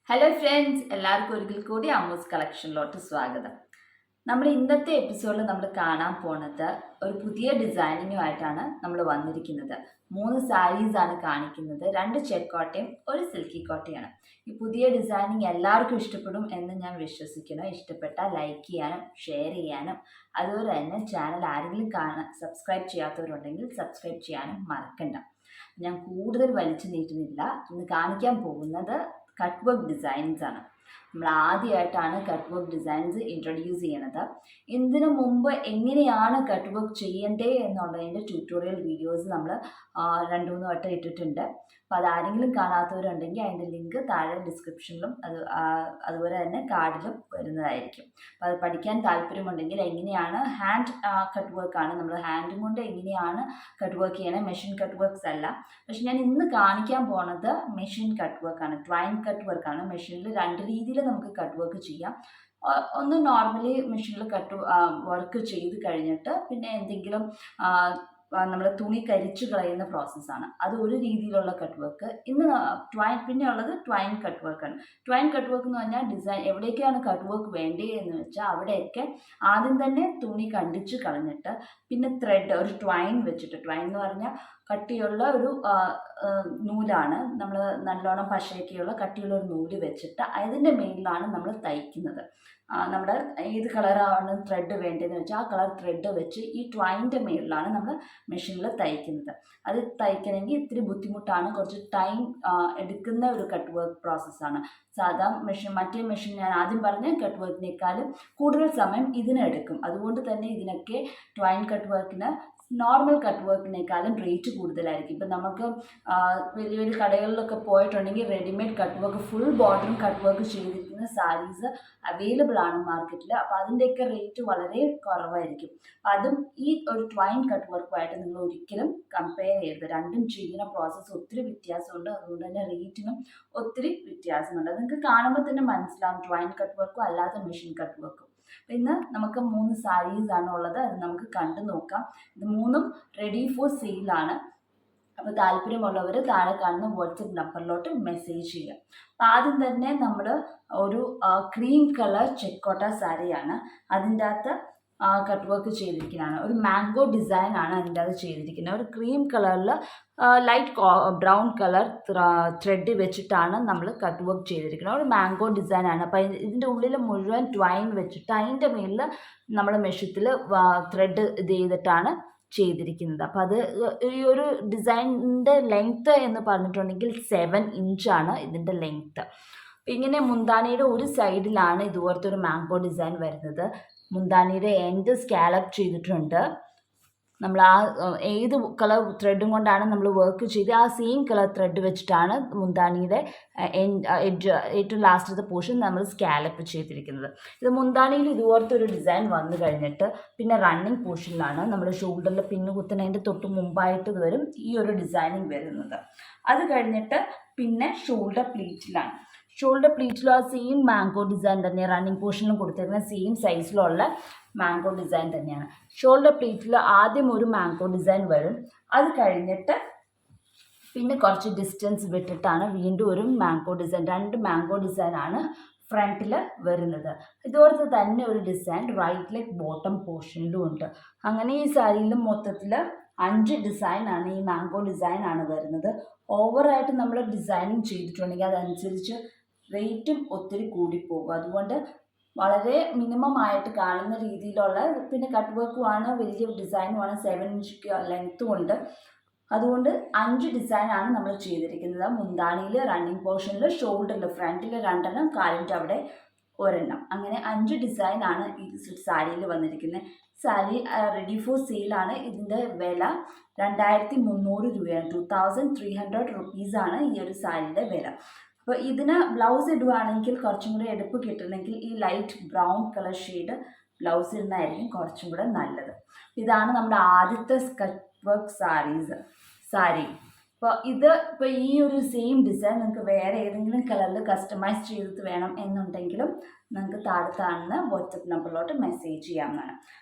Hello friends, എല്ലാവർക്കും ഒരിക്കൽ കൂടി അമ്മൂസ് കളക്ഷനിലോട്ട് സ്വാഗതം. നമ്മൾ ഇന്നത്തെ എപ്പിസോഡിൽ നമ്മൾ കാണാൻ പോണത് ഒരു പുതിയ ഡിസൈനിങ്ങുമായിട്ടാണ് നമ്മൾ വന്നിരിക്കുന്നത്. 3 സാരീസാണ് കാണിക്കുന്നത്. 2 ചെക്ക് കോട്ടയും ഒരു സിൽക്കി കോട്ടയാണ്. ഈ പുതിയ ഡിസൈനിങ് എല്ലാവർക്കും ഇഷ്ടപ്പെടും എന്ന് ഞാൻ വിശ്വസിക്കുന്നു. ഇഷ്ടപ്പെട്ടാൽ ലൈക്ക് ചെയ്യാനും ഷെയർ ചെയ്യാനും അതുപോലെ തന്നെ ചാനൽ ആരെങ്കിലും സബ്സ്ക്രൈബ് ചെയ്യാത്തവരുണ്ടെങ്കിൽ സബ്സ്ക്രൈബ് ചെയ്യാനും മറക്കണ്ട. ഞാൻ കൂടുതൽ വലിച്ചു നീട്ടുന്നില്ല. ഇന്ന് കാണിക്കാൻ പോകുന്നത് കട്ട് വർക്ക് ഡിസൈൻസ് ആണ്. നമ്മൾ ആദ്യമായിട്ടാണ് കട്ട് വർക്ക് ഡിസൈൻസ് ഇൻട്രൊഡ്യൂസ് ചെയ്യണത്. ഇതിനു മുമ്പ് എങ്ങനെയാണ് കട്ട് വർക്ക് ചെയ്യേണ്ടേ എന്നുള്ളതിൻ്റെ ട്യൂട്ടോറിയൽ വീഡിയോസ് നമ്മൾ 2-3 വട്ടം ഇട്ടിട്ടുണ്ട്. അപ്പോൾ അതാരെങ്കിലും കാണാത്തവരുണ്ടെങ്കിൽ അതിൻ്റെ ലിങ്ക് താഴെ ഡിസ്ക്രിപ്ഷനിലും അതുപോലെ തന്നെ കാർഡിലും വരുന്നതായിരിക്കും. അപ്പോൾ അത് പഠിക്കാൻ താല്പര്യമുണ്ടെങ്കിൽ എങ്ങനെയാണ് ഹാൻഡ് കട്ട് വർക്കാണ്, നമ്മൾ ഹാൻഡും കൊണ്ട് എങ്ങനെയാണ് കട്ട് വർക്ക് ചെയ്യണത്, മെഷീൻ കട്ട് വർക്ക്സ് അല്ല. പക്ഷെ ഞാൻ ഇന്ന് കാണിക്കാൻ പോണത് മെഷീൻ കട്ട് വർക്കാണ്, ട്വൈൻ കട്ട് വർക്കാണ്. മെഷീനിൽ 2 രീതിയിൽ നമുക്ക് കട്ട് വർക്ക് ചെയ്യാം. ഒന്ന് നോർമലി മെഷീനിൽ വർക്ക് ചെയ്ത് കഴിഞ്ഞിട്ട് പിന്നെ എന്തെങ്കിലും നമ്മൾ തുണി കരിച്ചു കളയുന്ന പ്രോസസ്സാണ്. അത് ഒരു രീതിയിലുള്ള കട്ട് വർക്ക്. ഇന്ന് പിന്നെ ഉള്ളത് ട്വൈൻ കട്ട് വർക്കാണ്. ട്വൈൻ കട്ട് വർക്ക് എന്ന് പറഞ്ഞാൽ ഡിസൈൻ എവിടേക്കാണ് കട്ട് വർക്ക് വേണ്ടത് എന്ന് വെച്ചാൽ അവിടെയൊക്കെ ആദ്യം തന്നെ തുണി കണ്ടിച്ച് കളഞ്ഞിട്ട് പിന്നെ ത്രെഡ് ഒരു ട്വൈൻ വെച്ചിട്ട്, ട്വൈൻ എന്ന് പറഞ്ഞാൽ കട്ടിയുള്ള ഒരു നൂലാണ്, നമ്മൾ നല്ലോണം പശയൊക്കെയുള്ള കട്ടിയുള്ള ഒരു നൂല് വെച്ചിട്ട് അതിൻ്റെ മേലിലാണ് നമ്മൾ തയ്ക്കുന്നത്. നമ്മുടെ ഏത് കളറാണ് ത്രെഡ് വേണ്ടതെന്ന് വെച്ചാൽ ആ കളർ ത്രെഡ് വെച്ച് ഈ ട്വൈൻ്റെ മേളിലാണ് നമ്മൾ മെഷീനിൽ തയ്ക്കുന്നത്. അത് തയ്ക്കണമെങ്കിൽ ഇത്തിരി ബുദ്ധിമുട്ടാണ്, കുറച്ച് ടൈം എടുക്കുന്ന ഒരു കട്ട് വർക്ക് പ്രോസസ്സാണ്. മറ്റേ മെഷീൻ ഞാൻ ആദ്യം പറഞ്ഞ കട്ട് വർക്കിനേക്കാളും കൂടുതൽ സമയം ഇതിനെടുക്കും. അതുകൊണ്ട് തന്നെ ഇതിനൊക്കെ ട്വൈൻ കട്ട് വർക്കിന് നോർമൽ കട്ട് വർക്കിനേക്കാളും റേറ്റ് കൂടുതലായിരിക്കും. ഇപ്പം നമുക്ക് വലിയ വലിയ കടകളിലൊക്കെ പോയിട്ടുണ്ടെങ്കിൽ റെഡിമെയ്ഡ് കട്ട് വർക്ക് ഫുൾ ബോർഡറും കട്ട് വർക്ക് ചെയ്തിരിക്കുന്ന സാരീസ് അവൈലബിൾ ആണ് മാർക്കറ്റിൽ. അപ്പോൾ അതിൻ്റെയൊക്കെ റേറ്റ് വളരെ കുറവായിരിക്കും. അതും ഈ ഒരു ട്വൈൻ കട്ട് വർക്കുമായിട്ട് നിങ്ങൾ ഒരിക്കലും കമ്പയർ ചെയ്യരുത്. രണ്ടും ചെയ്യുന്ന പ്രോസസ്സ് ഒത്തിരി വ്യത്യാസമുണ്ട്. അതുകൊണ്ട് തന്നെ റേറ്റിനും ഒത്തിരി വ്യത്യാസമുണ്ട്. അത് നിങ്ങൾക്ക് കാണുമ്പോൾ തന്നെ മനസ്സിലാവും ട്വൈൻ കട്ട് വർക്കും അല്ലാത്ത മെഷീൻ കട്ട് വർക്കും. ഇന്ന് നമുക്ക് 3 സാരീസാണ് ഉള്ളത്. അത് നമുക്ക് കണ്ടു നോക്കാം. ഇത് 3ഉം റെഡി ഫോർ സെയിലാണ്. അപ്പോൾ താല്പര്യമുള്ളവർ താഴെ കാണുന്ന വാട്സപ്പ് നമ്പറിലോട്ട് മെസ്സേജ് ചെയ്യാം. അപ്പോൾ ആദ്യം തന്നെ നമ്മൾ ഒരു ക്രീം കളർ ചെക്ക് കോട്ട സാരിയാണ്. അതിൻ്റെ അകത്ത് കട്ട് വർക്ക് ചെയ്തിരിക്കുന്നതാണ്. ഒരു മാംഗോ ഡിസൈൻ ആണ് അതിൻ്റെ അത് ചെയ്തിരിക്കുന്നത്. ഒരു ക്രീം കളറിൽ ലൈറ്റ് ബ്രൗൺ കളർ ത്രെഡ് വെച്ചിട്ടാണ് നമ്മൾ കട്ട് വർക്ക് ചെയ്തിരിക്കുന്നത്. ഒരു മാംഗോ ഡിസൈനാണ്. അപ്പോൾ ഇതിൻ്റെ ഉള്ളിൽ മുഴുവൻ ട്വൈൻ വെച്ചിട്ട് അതിൻ്റെ മേലിൽ നമ്മൾ മെഷീത്തിൽ ത്രെഡ് ഇത് ചെയ്തിട്ടാണ് ചെയ്തിരിക്കുന്നത്. അപ്പോൾ അത് ഈ ഒരു ഡിസൈനിൻ്റെ ലെങ്ത്ത് എന്ന് പറഞ്ഞിട്ടുണ്ടെങ്കിൽ 7 ഇഞ്ചാണ് ഇതിൻ്റെ ലെങ്ത്ത്. ഇങ്ങനെ മുന്താണിയുടെ ഒരു സൈഡിലാണ് ഇതുപോലത്തെ ഒരു മാംഗോ ഡിസൈൻ വരുന്നത്. മുന്താണിയുടെ എൻഡ് സ്കാലപ്പ് ചെയ്തിട്ടുണ്ട്. നമ്മൾ ഏത് കളർ ത്രെഡും കൊണ്ടാണ് നമ്മൾ വർക്ക് ചെയ്ത് ആ സെയിം കളർ ത്രെഡ് വെച്ചിട്ടാണ് മുന്താണിയുടെ എഡ്ജ് ഏറ്റവും ലാസ്റ്റത്തെ പോർഷൻ നമ്മൾ സ്കാലപ്പ് ചെയ്തിരിക്കുന്നത്. ഇത് മുന്താണിയിൽ ഇതുപോലത്തെ ഒരു ഡിസൈൻ വന്നു കഴിഞ്ഞിട്ട് പിന്നെ റണ്ണിങ് പോർഷനിലാണ് നമ്മൾ ഷോൾഡറിൽ പിന്ന് കുത്തുന്നതിൻ്റെ തൊട്ട് മുമ്പായിട്ട് വരും ഈ ഒരു ഡിസൈനിങ് വരുന്നത്. അത് കഴിഞ്ഞിട്ട് പിന്നെ ഷോൾഡർ പ്ലീറ്റിലാണ്. ഷോൾഡർ പ്ലീറ്റിലും ആ സെയിം മാംഗോ ഡിസൈൻ തന്നെ, റണ്ണിങ് പോർഷനിലും കൊടുത്തിരുന്ന സെയിം സൈസിലുള്ള മാംഗോ ഡിസൈൻ തന്നെയാണ്. ഷോൾഡർ പ്ലീറ്റിൽ ആദ്യം ഒരു മാംഗോ ഡിസൈൻ വരും. അത് കഴിഞ്ഞിട്ട് പിന്നെ കുറച്ച് ഡിസ്റ്റൻസ് വിട്ടിട്ടാണ് വീണ്ടും ഒരു മാംഗോ ഡിസൈൻ, 2 മാംഗോ ഡിസൈനാണ് ഫ്രണ്ടിൽ വരുന്നത്. ഇതുപോലത്തെ തന്നെ ഒരു ഡിസൈൻ റൈറ്റ് ലെഗ് ബോട്ടം പോർഷനിലും ഉണ്ട്. അങ്ങനെ ഈ സാരിയിൽ മൊത്തത്തിൽ 5 ഡിസൈനാണ്, ഈ മാംഗോ ഡിസൈനാണ് വരുന്നത്. ഓവറായിട്ട് നമ്മൾ ഡിസൈനിങ് ചെയ്തിട്ടുണ്ടെങ്കിൽ അതനുസരിച്ച് റേറ്റും ഒത്തിരി കൂടിപ്പോകും. അതുകൊണ്ട് വളരെ മിനിമം ആയിട്ട് കാണുന്ന രീതിയിലുള്ള, പിന്നെ കട്ട് വർക്കുമാണ്, വലിയ ഡിസൈനുമാണ്, 7 ഇഞ്ച് ലെങ്ത്തും ഉണ്ട്. അതുകൊണ്ട് 5 ഡിസൈനാണ് നമ്മൾ ചെയ്തിരിക്കുന്നത്. മുന്താണിയിൽ, റണ്ണിങ് പോർഷനിൽ, ഷോൾഡറിൽ, ഫ്രണ്ടിൽ 2 കാലിൻ്റെ അവിടെ 1. അങ്ങനെ 5 ഡിസൈനാണ് ഈ സാരിയിൽ വന്നിരിക്കുന്നത്. സാരി റെഡി ഫോർ സെയിലാണ്. ഇതിൻ്റെ വില 2300 രൂപയാണ്. 2300 റുപ്പീസാണ് ഈ ഒരു സാരിയുടെ വില. അപ്പോൾ ഇതിന് ബ്ലൗസ് ഇടുകയാണെങ്കിൽ കുറച്ചും കൂടെ എടുപ്പ് കിട്ടണമെങ്കിൽ ഈ light brown colour shade blouse ഇടുന്നതായിരിക്കും കുറച്ചും കൂടെ നല്ലത്. ഇതാണ് നമ്മുടെ ആദ്യത്തെ കട്ട് വർക്ക് സാരി. അപ്പോൾ ഇപ്പോൾ ഈ ഒരു സെയിം ഡിസൈൻ നിങ്ങൾക്ക് വേറെ ഏതെങ്കിലും കളറിൽ കസ്റ്റമൈസ് ചെയ്തിട്ട് വേണം എന്നുണ്ടെങ്കിലും നിങ്ങൾക്ക് താഴെ കാണുന്ന വാട്സപ്പ് നമ്പറിലോട്ട് മെസ്സേജ് ചെയ്യാവുന്നതാണ്.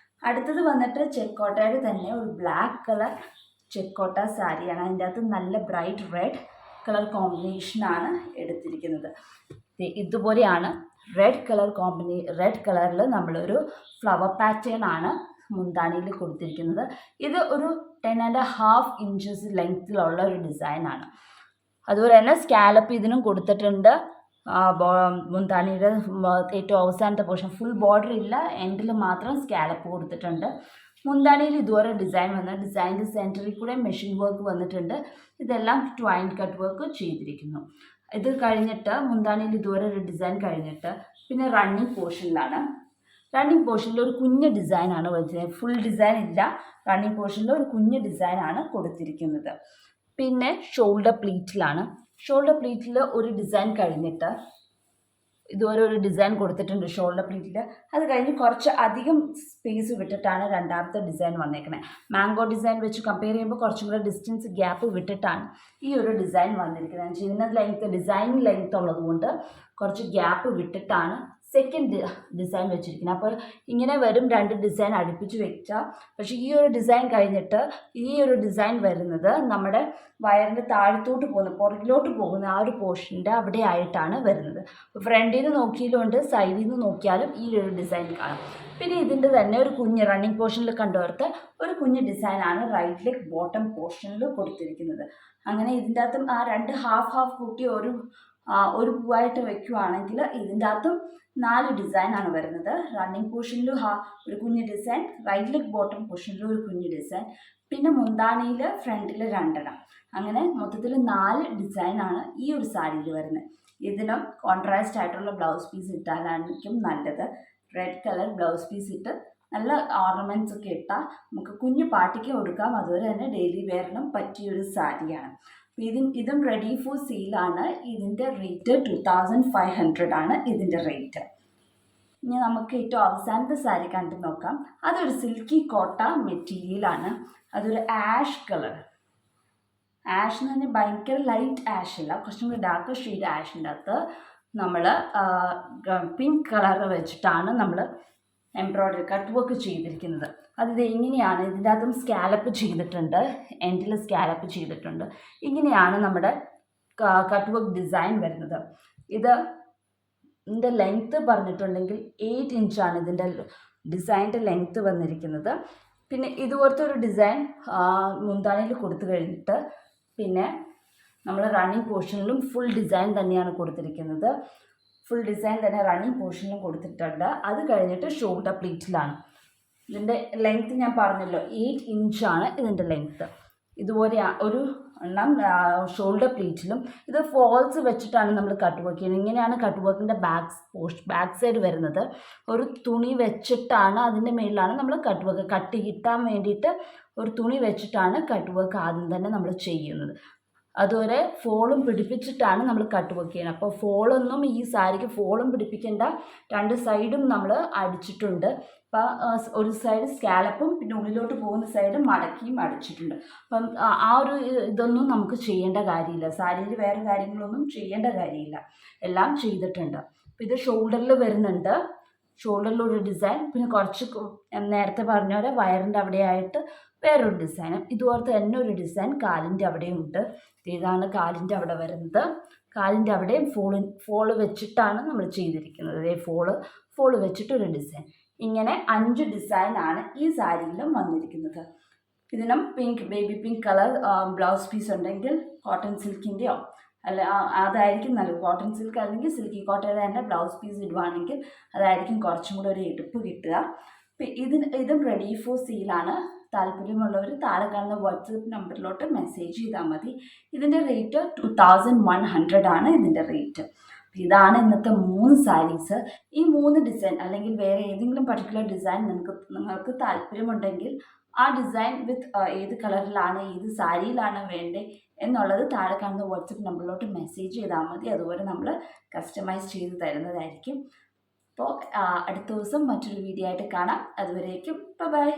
അടുത്തത് വന്നിട്ട് ചെക്ക് കോട്ടയുടെ തന്നെ ഒരു ബ്ലാക്ക് കളർ ചെക്ക് കോട്ട സാരിയാണ്. അതിൻ്റെ അകത്ത് നല്ല ബ്രൈറ്റ് റെഡ് കളർ കോമ്പിനേഷനാണ് എടുത്തിരിക്കുന്നത്. ഇതുപോലെയാണ് റെഡ് കളറിൽ നമ്മളൊരു ഫ്ലവർ പാറ്റേൺ ആണ് മുന്താണിയിൽ കൊടുത്തിരിക്കുന്നത്. ഇത് ഒരു 10.5 ഇഞ്ചസ് ലെങ്ത്തിലുള്ള ഒരു ഡിസൈനാണ്. അതുപോലെ തന്നെ സ്കാലപ്പ് ഇതിനും കൊടുത്തിട്ടുണ്ട്. മുന്താണിയുടെ ഏറ്റവും അവസാനത്തെ പോർഷൻ ഫുൾ ബോർഡർ ഇല്ല, എൻഡിൽ മാത്രം സ്കാലപ്പ് കൊടുത്തിട്ടുണ്ട്. മുന്താണിയിൽ ഇതുവരെ ഡിസൈൻ ഡിസൈനിൻ്റെ സെൻറ്ററിൽ കൂടെ മെഷീൻ വർക്ക് വന്നിട്ടുണ്ട്. ഇതെല്ലാം ട്വൈൻ കട്ട് വർക്ക് ചെയ്തിരിക്കുന്നു. ഇത് കഴിഞ്ഞിട്ട് മുന്താണിയിൽ ഇതുവരെ ഒരു ഡിസൈൻ കഴിഞ്ഞിട്ട് പിന്നെ റണ്ണിങ് പോർഷനിൽ ഒരു കുഞ്ഞ് ഡിസൈനാണ് വെച്ചത്. ഫുൾ ഡിസൈൻ ഇല്ല, റണ്ണിങ് പോർഷനിൽ ഒരു കുഞ്ഞ് ഡിസൈനാണ് കൊടുത്തിരിക്കുന്നത്. പിന്നെ ഷോൾഡർ പ്ലീറ്റിൽ ഒരു ഡിസൈൻ കഴിഞ്ഞിട്ട് ഇതുവരെ ഒരു ഡിസൈൻ കൊടുത്തിട്ടുണ്ട് ഷോൾഡർ പ്ലീറ്റിൽ. അത് കഴിഞ്ഞ് കുറച്ച് അധികം സ്പേസ് വിട്ടിട്ടാണ് രണ്ടാമത്തെ ഡിസൈൻ വന്നേക്കുന്നത്. മാംഗോ ഡിസൈൻ വെച്ച് കമ്പയർ ചെയ്യുമ്പോൾ കുറച്ചും കൂടെ ഡിസ്റ്റൻസ് ഗ്യാപ്പ് വിട്ടിട്ടാണ് ഈ ഒരു ഡിസൈൻ വന്നിരിക്കുന്നത്. ഇതിന് ഡിസൈൻ ലെങ്ത് ഉള്ളതുകൊണ്ട് കുറച്ച് ഗ്യാപ്പ് വിട്ടിട്ടാണ് സെക്കൻഡ് ഡിസൈൻ വെച്ചിരിക്കുന്നത്. അപ്പോൾ ഇങ്ങനെ വരും, 2 ഡിസൈൻ അടുപ്പിച്ച് വെച്ചാൽ. പക്ഷേ ഈ ഒരു ഡിസൈൻ കഴിഞ്ഞിട്ട് ഈ ഒരു ഡിസൈൻ വരുന്നത് നമ്മുടെ വയറിൻ്റെ താഴത്തോട്ട് പോകുന്ന പുറകിലോട്ട് പോകുന്ന ആ ഒരു പോർഷൻ്റെ അവിടെ ആയിട്ടാണ് വരുന്നത്. ഫ്രണ്ടിൽ നിന്ന് നോക്കിയാലുണ്ട്, സൈഡിൽ നിന്ന് നോക്കിയാലും ഈ ഒരു ഡിസൈൻ കാണാം. പിന്നെ ഇതിൻ്റെ തന്നെ ഒരു കുഞ്ഞ് റണ്ണിങ് പോർഷനിൽ കണ്ടുവരുത്ത ഒരു കുഞ്ഞ് ഡിസൈനാണ് റൈറ്റ് ലെഗ് ബോട്ടം പോർഷനിൽ കൊടുത്തിരിക്കുന്നത്. അങ്ങനെ ഇതിൻ്റെ അകത്തും ആ 2 ഹാഫ് കൂട്ടി ഒരു പൂവായിട്ട് വെക്കുകയാണെങ്കിൽ ഇതിൻ്റെ അകത്തും 4 ഡിസൈനാണ് വരുന്നത്. റണ്ണിങ് പോർഷനിൽ ഒരു കുഞ്ഞ് ഡിസൈൻ, റൈറ്റ് ലെഗ് ബോട്ടം പോർഷനിൽ ഒരു കുഞ്ഞ് ഡിസൈൻ, പിന്നെ മുന്താണിയിൽ ഫ്രണ്ടിൽ 2. അങ്ങനെ മൊത്തത്തിൽ 4 ഡിസൈനാണ് ഈ ഒരു സാരിയിൽ വരുന്നത്. ഇതിനും കോൺട്രാസ്റ്റ് ആയിട്ടുള്ള ബ്ലൗസ് പീസ് ഇട്ടാലായിരിക്കും നല്ലത്. റെഡ് കളർ ബ്ലൗസ് പീസ് ഇട്ട് നല്ല ഓർണമെൻറ്റ്സ് ഒക്കെ ഇട്ടാൽ നമുക്ക് കുഞ്ഞു പാർട്ടിക്ക് കൊടുക്കാം. അതുപോലെ തന്നെ ഡെയിലി വെയറിനും പറ്റിയൊരു സാരിയാണ്. ഇതും റെഡി ഫോർ സെയിലാണ്. ഇതിൻ്റെ റേറ്റ് 2500 ആണ് ഇതിൻ്റെ റേറ്റ്. ഇനി നമുക്ക് ഏറ്റവും അവസാനത്തെ സാരി കണ്ടു നോക്കാം. അതൊരു സിൽക്കി കോട്ട മെറ്റീരിയലാണ്. അതൊരു ആഷ് കളർ. ആഷ് എന്ന് പറഞ്ഞാൽ ഭയങ്കര ലൈറ്റ് ആഷ് അല്ല, കുറച്ചും കൂടി ഡാർക്ക് ഷെയ്ഡ് ആഷിൻ്റെ അകത്ത് നമ്മൾ പിങ്ക് കളർ വെച്ചിട്ടാണ് നമ്മൾ എംബ്രോയിഡറി കട്ട് വർക്ക് ചെയ്തിരിക്കുന്നത്. അത് എങ്ങനെയാണ്, ഇതിൻ്റെ അകത്തും സ്കാലപ്പ് ചെയ്തിട്ടുണ്ട്, എൻഡിൽ സ്കാലപ്പ് ചെയ്തിട്ടുണ്ട്. ഇങ്ങനെയാണ് നമ്മുടെ കട്ട് വർക്ക് ഡിസൈൻ വരുന്നത്. ഇതിൻ്റെ ലെങ്ത്ത് പറഞ്ഞിട്ടുണ്ടെങ്കിൽ 8 ഇഞ്ചാണ് ഇതിൻ്റെ ഡിസൈൻ്റെ ലെങ്ത്ത് വന്നിരിക്കുന്നത്. പിന്നെ ഇതുപോലത്തെ ഒരു ഡിസൈൻ മുന്താണിയിൽ കൊടുത്തു കഴിഞ്ഞിട്ട് പിന്നെ നമ്മൾ റണ്ണിങ് പോർഷനിലും ഫുൾ ഡിസൈൻ തന്നെയാണ് കൊടുത്തിരിക്കുന്നത്. ഫുൾ ഡിസൈൻ തന്നെ റണ്ണിങ് പോർഷനിലും കൊടുത്തിട്ടുണ്ട്. അത് കഴിഞ്ഞിട്ട് ഷോൾഡർ പ്ലീറ്റിലാണ്. ഇതിൻ്റെ ലെങ്ത്ത് ഞാൻ പറഞ്ഞല്ലോ, 8 ഇഞ്ചാണ് ഇതിൻ്റെ ലെങ്ത്ത്. ഇതുപോലെ ഒരു എണ്ണം ഷോൾഡർ പ്ലീറ്റിലും. ഇത് ഫോൾസ് വെച്ചിട്ടാണ് നമ്മൾ കട്ട് വർക്ക് ചെയ്യുന്നത്. ഇങ്ങനെയാണ് കട്ട് വർക്കിൻ്റെ ബാക്ക് സൈഡ് വരുന്നത്. ഒരു തുണി വെച്ചിട്ടാണ് അതിൻ്റെ മേളിലാണ് നമ്മൾ കട്ട് കിട്ടാൻ വേണ്ടിയിട്ട് ഒരു തുണി വെച്ചിട്ടാണ് കട്ട് വർക്ക് ആദ്യം തന്നെ നമ്മൾ ചെയ്യുന്നത്. അതുപോലെ ഫോളും പിടിപ്പിച്ചിട്ടാണ് നമ്മൾ കട്ട് വർക്ക് ചെയ്യുന്നത്. അപ്പോൾ ഫോളൊന്നും ഈ സാരിക്ക് ഫോളും പിടിപ്പിക്കേണ്ട, 2 സൈഡും നമ്മൾ അടിച്ചിട്ടുണ്ട്. അപ്പോൾ ഒരു സൈഡ് സ്കാലപ്പും പിന്നെ ഉള്ളിലോട്ട് പോകുന്ന സൈഡ് മടക്കിയും അടിച്ചിട്ടുണ്ട്. അപ്പം ആ ഒരു ഇതൊന്നും നമുക്ക് ചെയ്യേണ്ട കാര്യമില്ല. സാരിയിൽ വേറെ കാര്യങ്ങളൊന്നും ചെയ്യേണ്ട കാര്യമില്ല, എല്ലാം ചെയ്തിട്ടുണ്ട്. അപ്പോൾ ഇത് ഷോൾഡറിൽ വരുന്നുണ്ട്, ഷോൾഡറിലൊരു ഡിസൈൻ, പിന്നെ കുറച്ച് നേരത്തെ പറഞ്ഞ പോലെ വയറിൻ്റെ അവിടെയായിട്ട് വേറൊരു ഡിസൈനും, ഇതുപോലത്തെ തന്നെ ഒരു ഡിസൈൻ കാലിൻ്റെ അവിടെയും ഉണ്ട്. ഇതാണ് കാലിൻ്റെ അവിടെ വരുന്നത്. കാലിൻ്റെ അവിടെയും ഫോള് വെച്ചിട്ടാണ് നമ്മൾ ചെയ്തിരിക്കുന്നത്. ഫോള് വെച്ചിട്ടൊരു ഡിസൈൻ. ഇങ്ങനെ 5 ഡിസൈനാണ് ഈ സാരിയിലും വന്നിരിക്കുന്നത്. ഇതിനും baby pink colour blouse piece ഉണ്ടെങ്കിൽ കോട്ടൺ സിൽക്കിൻ്റെയോ അല്ല അതായിരിക്കും നല്ലത്. കോട്ടൺ സിൽക്ക് അല്ലെങ്കിൽ സിൽക്കി കോട്ടയുടെ തന്നെ ബ്ലൗസ് പീസ് ഇടുവാണെങ്കിൽ അതായിരിക്കും കുറച്ചും കൂടെ ഒരു എടുപ്പ് കിട്ടുക. ഇതും റെഡി ഫോർ സെയിലാണ്. താല്പര്യമുള്ളവർ താഴെ കാണുന്ന വാട്സപ്പ് നമ്പറിലോട്ട് മെസ്സേജ് ചെയ്താൽ മതി. ഇതിൻ്റെ റേറ്റ് 2100 ആണ് ഇതിൻ്റെ റേറ്റ്. ഇതാണ് ഇന്നത്തെ 3 സാരീസ്. ഈ 3 ഡിസൈൻ അല്ലെങ്കിൽ വേറെ ഏതെങ്കിലും പർട്ടിക്കുലർ ഡിസൈൻ നിങ്ങൾക്ക് താല്പര്യമുണ്ടെങ്കിൽ ആ ഡിസൈൻ വിത്ത് ഏത് കളറിലാണ് ഏത് സാരിയിലാണ് വേണ്ടത് എന്നുള്ളത് താഴെ കാണുന്ന വാട്സപ്പ് നമ്പറിലോട്ട് മെസ്സേജ് ചെയ്താൽ മതി. അതുപോലെ നമ്മൾ കസ്റ്റമൈസ് ചെയ്ത് തരുന്നതായിരിക്കും. അപ്പോൾ അടുത്ത ദിവസം മറ്റൊരു വീഡിയോ ആയിട്ട് കാണാം. അതുവരേക്കും ബൈ.